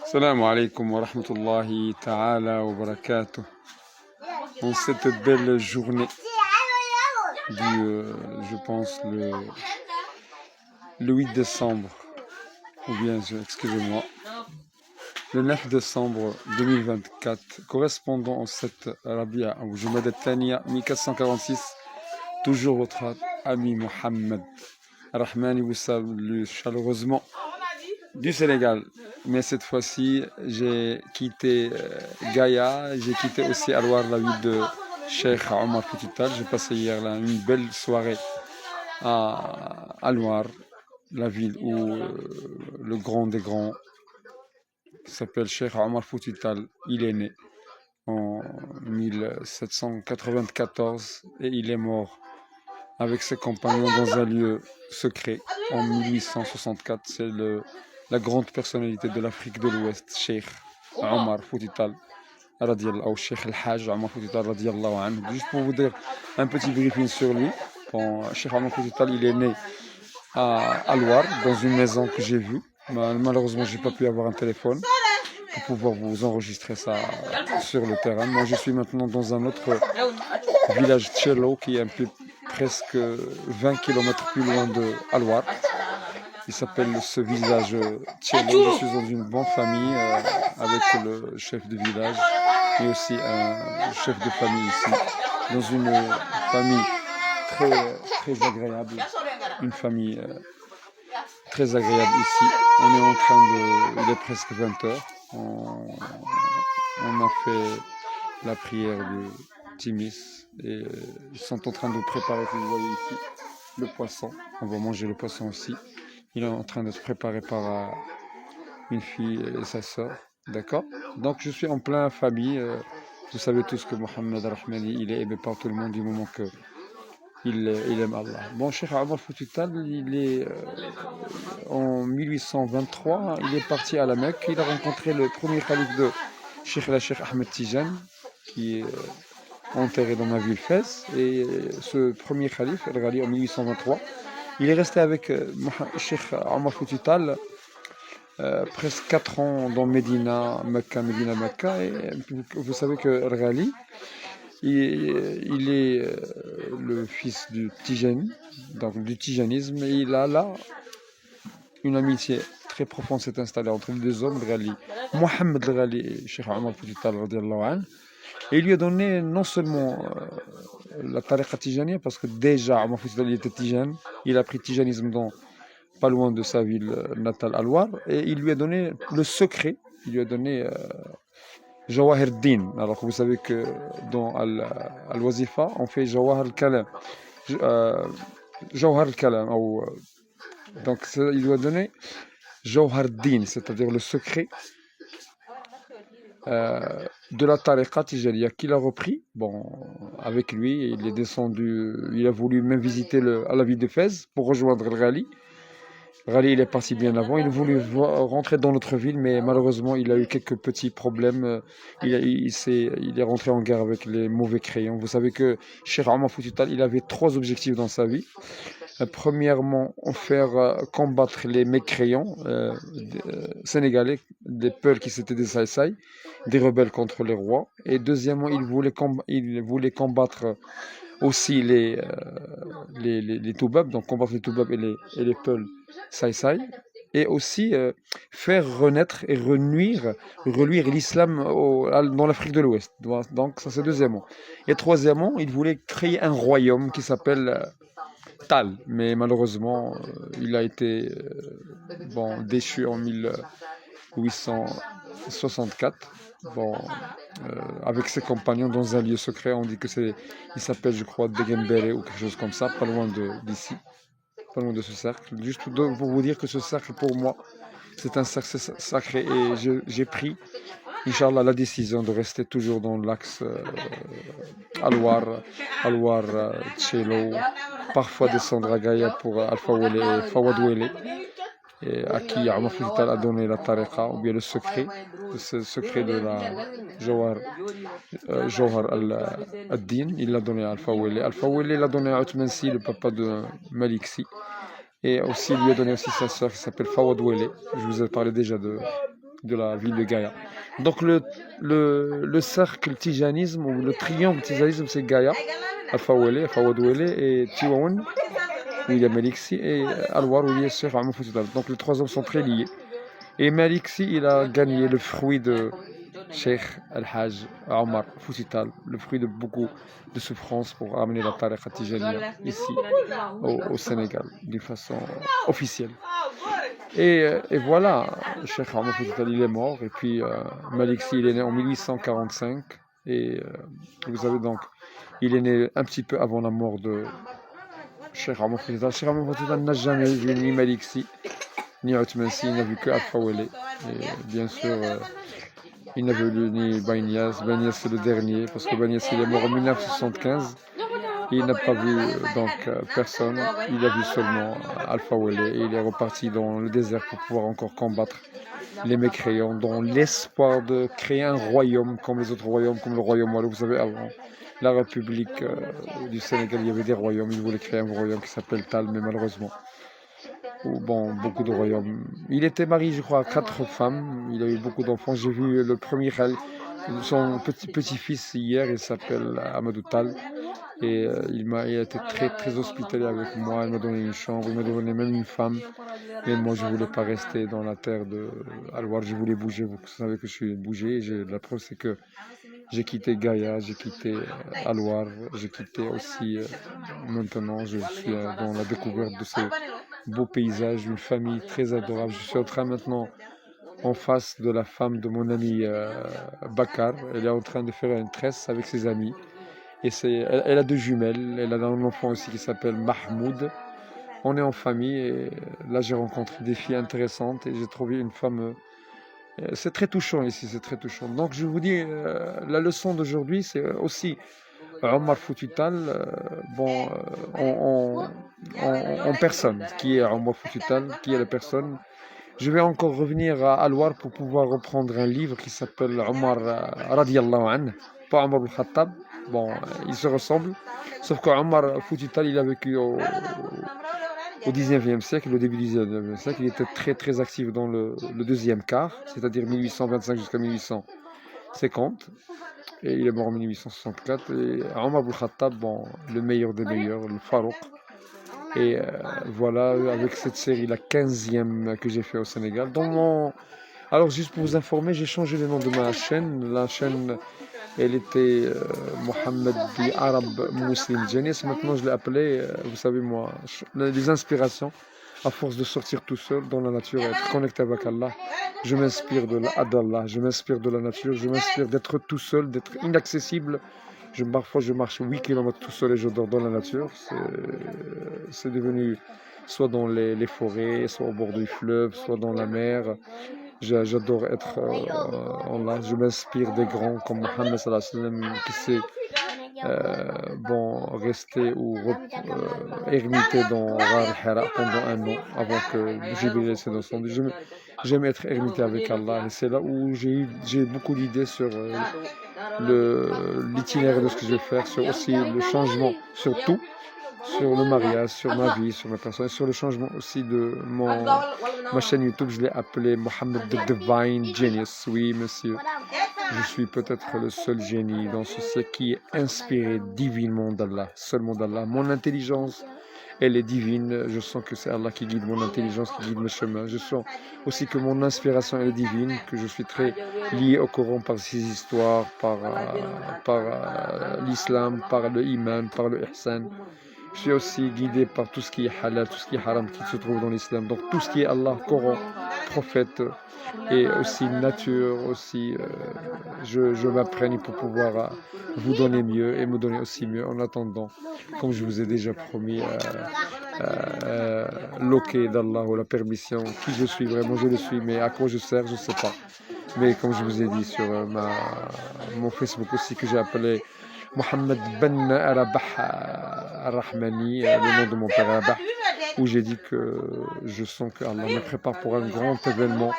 Salam alaikum wa rahmatullahi ta'ala wa barakatuh. En cette belle journée je pense, le 8 décembre, ou bien, excusez-moi, le 9 décembre 2024, correspondant au 7 Rabia ou Jumad al-Thaniya 1446, toujours votre ami Mohammed Rahmani vous salue chaleureusement du Sénégal. Mais cette fois-ci, j'ai quitté Gaïa, j'ai quitté aussi Alwar, la ville de Cheikh Omar Fouti Tall. J'ai passé hier là une belle soirée à Alwar, la ville où le grand des grands, qui s'appelle Cheikh Omar Fouti Tall, il est né en 1794 et il est mort avec ses compagnons dans un lieu secret en 1864. C'est la grande personnalité de l'Afrique de l'Ouest, Cheikh Omar Fouti Tall, ou Cheikh El-Hajj Omar Fouti Tall radiallahu anhu. Juste pour vous dire un petit briefing sur lui. Bon, Cheikh Omar Fouti Tall, il est né à Alwar, dans une maison que j'ai vue. Malheureusement, j'ai pas pu avoir un téléphone pour pouvoir vous enregistrer ça sur le terrain. Moi, je suis maintenant dans un autre village Tchello qui est un peu presque 20 km plus loin de Alwar. Il s'appelle ce village Tchello. Je suis dans une bonne famille avec le chef de village et aussi un chef de famille ici. Dans une famille très agréable. Une famille très agréable ici. On est en train de... Il est presque 20h. On a fait la prière de Timis et ils sont en train de préparer, vous voyez ici, le poisson. On va manger le poisson aussi. Il est en train d'être préparé par une fille et sa soeur. D'accord? Donc je suis en plein famille. Vous savez tous que Mohammed Rahmani, il est aimé par tout le monde du moment que il aime Allah. Bon, Cheikh Omar Fouti Tall, il est en 1823, il est parti à la Mecque. Il a rencontré le premier calife de Cheikh Ahmed Tijan, qui est enterré dans ma ville Fès. Et ce premier calife, El-Ghali, en 1823, il est resté avec Cheikh Omar Fouti Tall presque 4 ans dans Médina, Mecca. Et vous savez que El-Ghali, il est le fils du Tijani, donc du tijanisme, et il a là une amitié très profonde s'est installée entre les deux hommes, Ghali, Mohammed Ghali et Cheikh Omar Fouti Tall radiallahu anhu. Et il lui a donné non seulement la tariqa tijaniya, parce que déjà Omar Fouti Tall était tijane, il a pris tijanisme pas loin de sa ville natale Alwar, et il lui a donné le secret, il lui a donné Jawahir Din. Alors que vous savez que dans Al-Wazifa, on fait Jawahir al-Kalam. Jawahir al-Kalam. Donc il lui a donné Jawahir Din, c'est-à-dire le secret de la tariqa tijaniya qu'il a repris. Bon, avec lui, il est descendu, il a voulu même visiter à la ville de Fès pour rejoindre le Ghali. Ghali, il est parti bien avant. Il voulait rentrer dans notre ville, mais malheureusement, il a eu quelques petits problèmes. Il est rentré en guerre avec les mauvais crayons. Vous savez que Cheikh Omar Fouti Tall, il avait 3 objectifs dans sa vie. Premièrement, faire combattre les mécréants sénégalais, des peuls qui s'étaient des Saïsaï, des rebelles contre les rois. Et deuxièmement, il voulait combattre aussi les Toubab, donc combattre les Toubab et les Peuls Saïsaï, et aussi faire renaître et reluire l'islam dans l'Afrique de l'Ouest. Donc ça c'est deuxièmement. Et troisièmement, il voulait créer un royaume qui s'appelle Tal, mais malheureusement il a été déchu en 1864. Bon, avec ses compagnons dans un lieu secret. On dit que il s'appelle, je crois, Degembere ou quelque chose comme ça, pas loin d'ici, pas loin de ce cercle. Juste pour vous dire que ce cercle, pour moi, c'est un cercle sacré, et j'ai pris, Inch'Allah, la décision de rester toujours dans l'axe Alwar, Tchello, parfois descendre à Gaïa pour Alpha Wele et Fawad Wele, et à qui Omar Fouti Tall a donné la tariqa, ou bien le secret de la Jawhar al-Din. Il l'a donné à Alpha Wele. Alpha Wele l'a donné à Othman Sy, le papa de Malik Sy. Et aussi, il lui a donné aussi sa sœur qui s'appelle Fawad Wele. Je vous ai parlé déjà de la ville de Gaïa. Donc le cercle tijanisme ou le triangle tijanisme, c'est Gaïa, Alpha Wele, Fawad Wele et Tiwaoun, où il y a Maliksi, et Alwar, où il y a Cheikh Ahmed Fouti Tall. Donc les trois hommes sont très liés. Et Maliksi, il a gagné le fruit de Cheikh Al-Hajj Omar Fouti Tall, le fruit de beaucoup de souffrances pour amener la tariqa tijaniya ici au Sénégal d'une façon officielle. Et voilà, Cheikh Ahmed Fouti Tall, il est mort. Et puis Maliksi, il est né en 1845. Et vous avez donc, il est né un petit peu avant la mort de Cheikh Ahmed Fouti Tall. Cheikh Ahmed Fouti Tall n'a jamais vu ni Maliksi, ni Othmansi, il n'a vu que Alpha Wele. Et bien sûr, il n'a vu ni Bagnès. Bagnès, c'est le dernier, parce que Bagnès, il est mort en 1975. Il n'a pas vu donc personne, il a vu seulement Alpha Wele, et il est reparti dans le désert pour pouvoir encore combattre les mécréants dans l'espoir de créer un royaume comme les autres royaumes, comme le royaume Wallou. Vous savez, avant la République du Sénégal, il y avait des royaumes, il voulait créer un royaume qui s'appelle Tal, mais malheureusement, bon, beaucoup de royaumes. Il était marié, je crois, à 4 femmes, il a eu beaucoup d'enfants. J'ai vu le premier, son petit-fils hier, il s'appelle Amadou Tal. Et il a été très très hospitalier avec moi. Il m'a donné une chambre, il m'a donné même une femme. Mais moi, je ne voulais pas rester dans la terre de Alwar. Je voulais bouger. Vous savez que je suis bougé. La preuve, c'est que j'ai quitté Gaïa, j'ai quitté Alwar, j'ai quitté aussi. Maintenant, je suis dans la découverte de ces beaux paysages, une famille très adorable. Je suis en train maintenant, en face de la femme de mon ami Bakar. Elle est en train de faire une tresse avec ses amis. Et elle a 2 jumelles, elle a un enfant aussi qui s'appelle Mahmoud. On est en famille et là j'ai rencontré des filles intéressantes et j'ai trouvé une femme. C'est très touchant ici, c'est très touchant. Donc je vous dis, la leçon d'aujourd'hui c'est aussi Omar Fouti Tall, bon, en personne, qui est Omar Fouti Tall, qui est la personne. Je vais encore revenir à Alwar pour pouvoir reprendre un livre qui s'appelle Omar Radiallahu Anhu, pas Omar al-Khattab. Bon, ils se ressemblent, sauf qu'Omar Fouti Tall, il a vécu au 19e siècle, au début du 19e siècle. Il était très très actif dans le deuxième quart, c'est-à-dire 1825 jusqu'à 1850. Et il est mort en 1864. Et Omar al-Khattab, bon, le meilleur des meilleurs, le Farouk. Et voilà, avec cette série, la 15e que j'ai fait au Sénégal. Alors, juste pour vous informer, j'ai changé le nom de ma chaîne. La chaîne, elle était Mohamed the Arab Muslim Genius. Maintenant, je l'ai appelée, vous savez, moi, les inspirations. À force de sortir tout seul dans la nature et être connecté avec Allah, je m'inspire d'Allah, je m'inspire de la nature, je m'inspire d'être tout seul, d'être inaccessible. Parfois, je marche 8 km tout seul et je dors dans la nature. C'est devenu soit dans les forêts, soit au bord du fleuve, soit dans la mer. J'adore être en là. Je m'inspire des grands comme Mohammed sallallahu alayhi wa sallam qui s'est resté ou ermité dans Ghar Hira pendant 1 an avant que Jibril s'est descendu. J'aime être ermité avec Allah et c'est là où j'ai beaucoup d'idées sur l'itinéraire de ce que je vais faire, sur aussi le changement, sur tout, sur le mariage, sur ma vie, sur ma personne, sur le changement aussi de ma chaîne YouTube. Je l'ai appelée Mohammed the Divine Genius. Oui, monsieur, je suis peut-être le seul génie dans ce siècle qui est inspiré divinement d'Allah, seulement d'Allah. Mon intelligence, elle est divine. Je sens que c'est Allah qui guide mon intelligence, qui guide mes chemins. Je sens aussi que mon inspiration elle est divine, que je suis très lié au Coran par ses histoires, par l'islam, par le iman, par le ihsan. Je suis aussi guidé par tout ce qui est halal, tout ce qui est haram qui se trouve dans l'islam. Donc tout ce qui est Allah, Coran, prophète et aussi nature, aussi je m'apprenne pour pouvoir vous donner mieux et me donner aussi mieux en attendant, comme je vous ai déjà promis, l'ok d'Allah ou la permission. Qui je suis vraiment, je le suis, mais à quoi je sers, je ne sais pas. Mais comme je vous ai dit sur mon Facebook aussi que j'ai appelé Mohamed Ben Rabah Ar-Rahmani, le nom de mon père Rabah, où j'ai dit que je sens qu'Allah me prépare pour un grand événement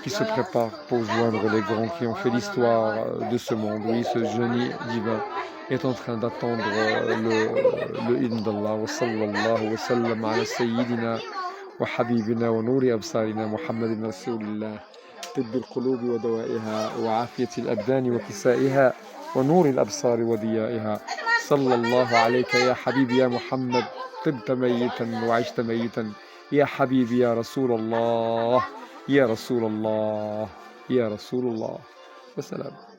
qui se prépare pour joindre les grands qui ont fait l'histoire de ce monde. Oui, ce génie divin est en train d'attendre le hymne d'Allah. Wa sallallahu wa sallam ala sayyidina وحبيبنا ونور أبصارنا محمد رسول الله، طب القلوب ودوائها وعافية الأبدان وكسائها ونور الأبصار وضيائها. صلى الله عليك يا حبيبي يا محمد، طبت ميتا وعشت ميتا يا حبيبي يا رسول الله، يا رسول الله، يا رسول الله. والسلام.